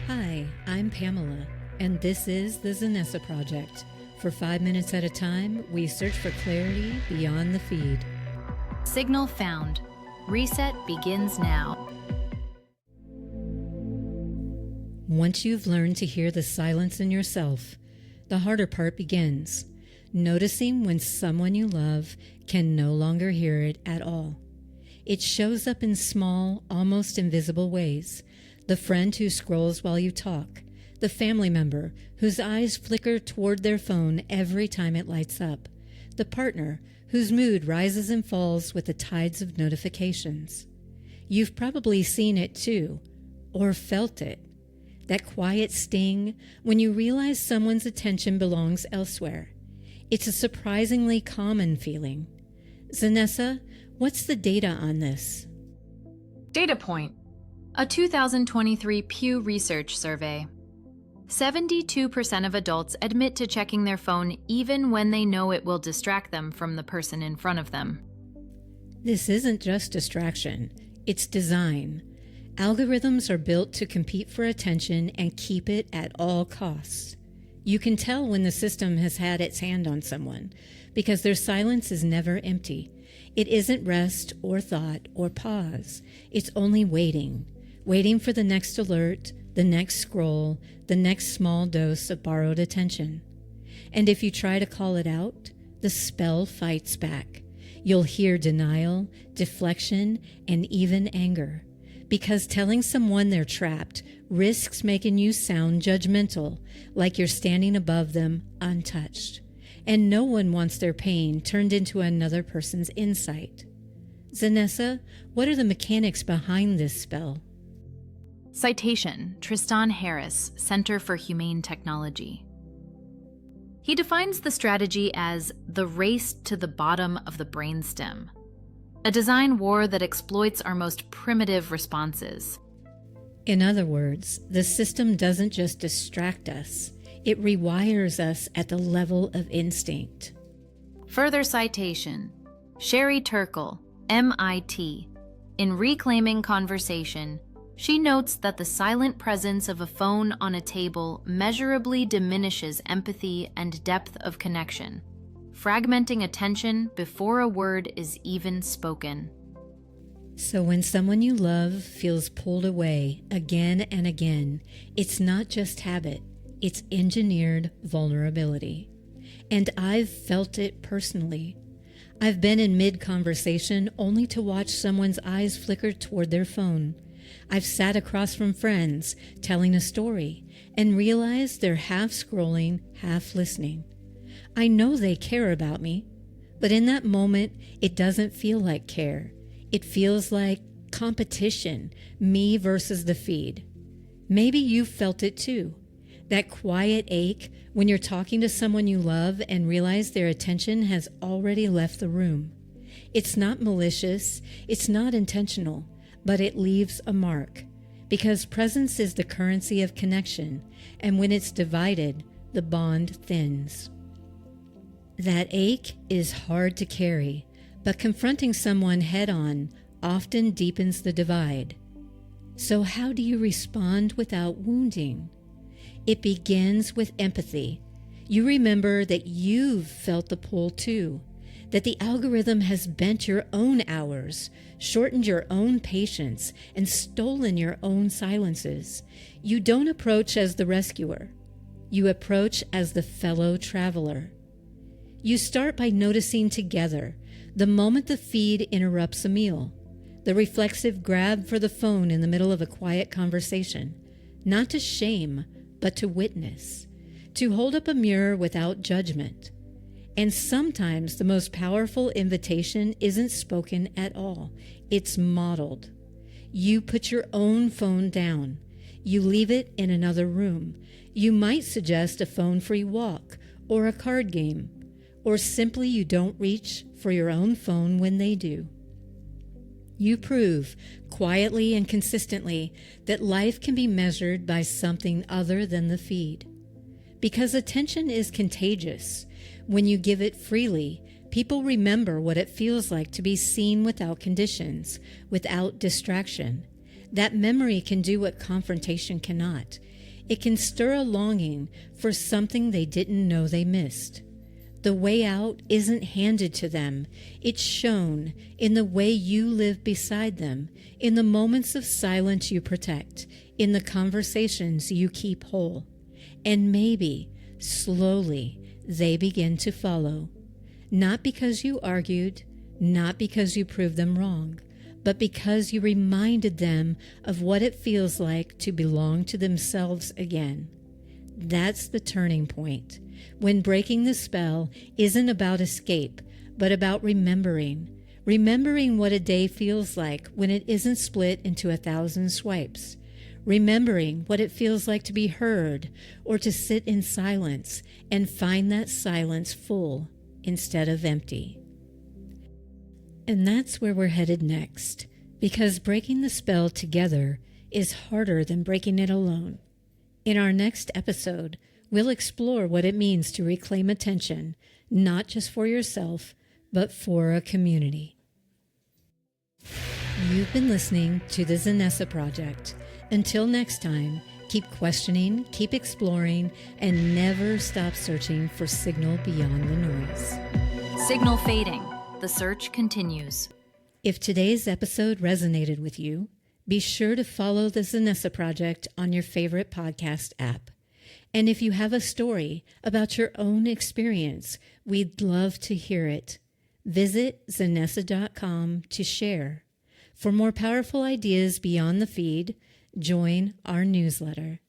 Hi, I'm Pamela, and this is the Xenessa Project. For 5 minutes at a time, we search for clarity beyond the feed. Signal found. Reset begins now. Once you've learned to hear the silence in yourself, the harder part begins. Noticing when someone you love can no longer hear it at all. It shows up in small, almost invisible ways. The friend who scrolls while you talk. The family member whose eyes flicker toward their phone every time it lights up. The partner whose mood rises and falls with the tides of notifications. You've probably seen it too, or felt it. That quiet sting when you realize someone's attention belongs elsewhere. It's a surprisingly common feeling. Xenessa, what's the data on this? Data point. A 2023 Pew Research survey. 72% of adults admit to checking their phone even when they know it will distract them from the person in front of them. This isn't just distraction, it's design. Algorithms are built to compete for attention and keep it at all costs. You can tell when the system has had its hand on someone because their silence is never empty. It isn't rest or thought or pause. It's only waiting for the next alert, the next scroll, the next small dose of borrowed attention. And if you try to call it out, the spell fights back. You'll hear denial, deflection, and even anger. Because telling someone they're trapped risks making you sound judgmental, like you're standing above them untouched. And no one wants their pain turned into another person's insight. Xenessa, what are the mechanics behind this spell? Citation: Tristan Harris, Center for Humane Technology. He defines the strategy as the race to the bottom of the brainstem, a design war that exploits our most primitive responses. In other words, the system doesn't just distract us, it rewires us at the level of instinct. Further citation: Sherry Turkle, MIT. In Reclaiming Conversation, she notes that the silent presence of a phone on a table measurably diminishes empathy and depth of connection, fragmenting attention before a word is even spoken. So when someone you love feels pulled away again and again, it's not just habit, it's engineered vulnerability. And I've felt it personally. I've been in mid-conversation only to watch someone's eyes flicker toward their phone. I've sat across from friends telling a story and realized they're half scrolling, half listening. I know they care about me, but in that moment, it doesn't feel like care. It feels like competition, me versus the feed. Maybe you've felt it too. That quiet ache when you're talking to someone you love and realize their attention has already left the room. It's not malicious, it's not intentional, but it leaves a mark. Because presence is the currency of connection, and when it's divided, the bond thins. That ache is hard to carry, but confronting someone head-on often deepens the divide. So how do you respond without wounding? It begins with empathy. You remember that you've felt the pull too, that the algorithm has bent your own hours, shortened your own patience, and stolen your own silences. You don't approach as the rescuer. You approach as the fellow traveler. You start by noticing together the moment the feed interrupts a meal, the reflexive grab for the phone in the middle of a quiet conversation, not to shame, but to witness, to hold up a mirror without judgment. And sometimes the most powerful invitation isn't spoken at all. It's modeled. You put your own phone down. You leave it in another room. You might suggest a phone-free walk or a card game, or simply you don't reach for your own phone when they do. You prove, quietly and consistently, that life can be measured by something other than the feed. Because attention is contagious. When you give it freely, people remember what it feels like to be seen without conditions, without distraction. That memory can do what confrontation cannot. It can stir a longing for something they didn't know they missed. The way out isn't handed to them. It's shown in the way you live beside them, in the moments of silence you protect, in the conversations you keep whole. And maybe, slowly, they begin to follow. Not because you argued, not because you proved them wrong, but because you reminded them of what it feels like to belong to themselves again. That's the turning point, when breaking the spell isn't about escape, but about remembering what a day feels like when it isn't split into 1,000 swipes, remembering what it feels like to be heard or to sit in silence and find that silence full instead of empty. And that's where we're headed next, because breaking the spell together is harder than breaking it alone. In our next episode, we'll explore what it means to reclaim attention, not just for yourself, but for a community. You've been listening to the Xenessa Project. Until next time, keep questioning, keep exploring, and never stop searching for signal beyond the noise. Signal fading. The search continues. If today's episode resonated with you, be sure to follow the Xenessa Project on your favorite podcast app. And if you have a story about your own experience, we'd love to hear it. Visit Xenessa.com to share. For more powerful ideas beyond the feed, join our newsletter.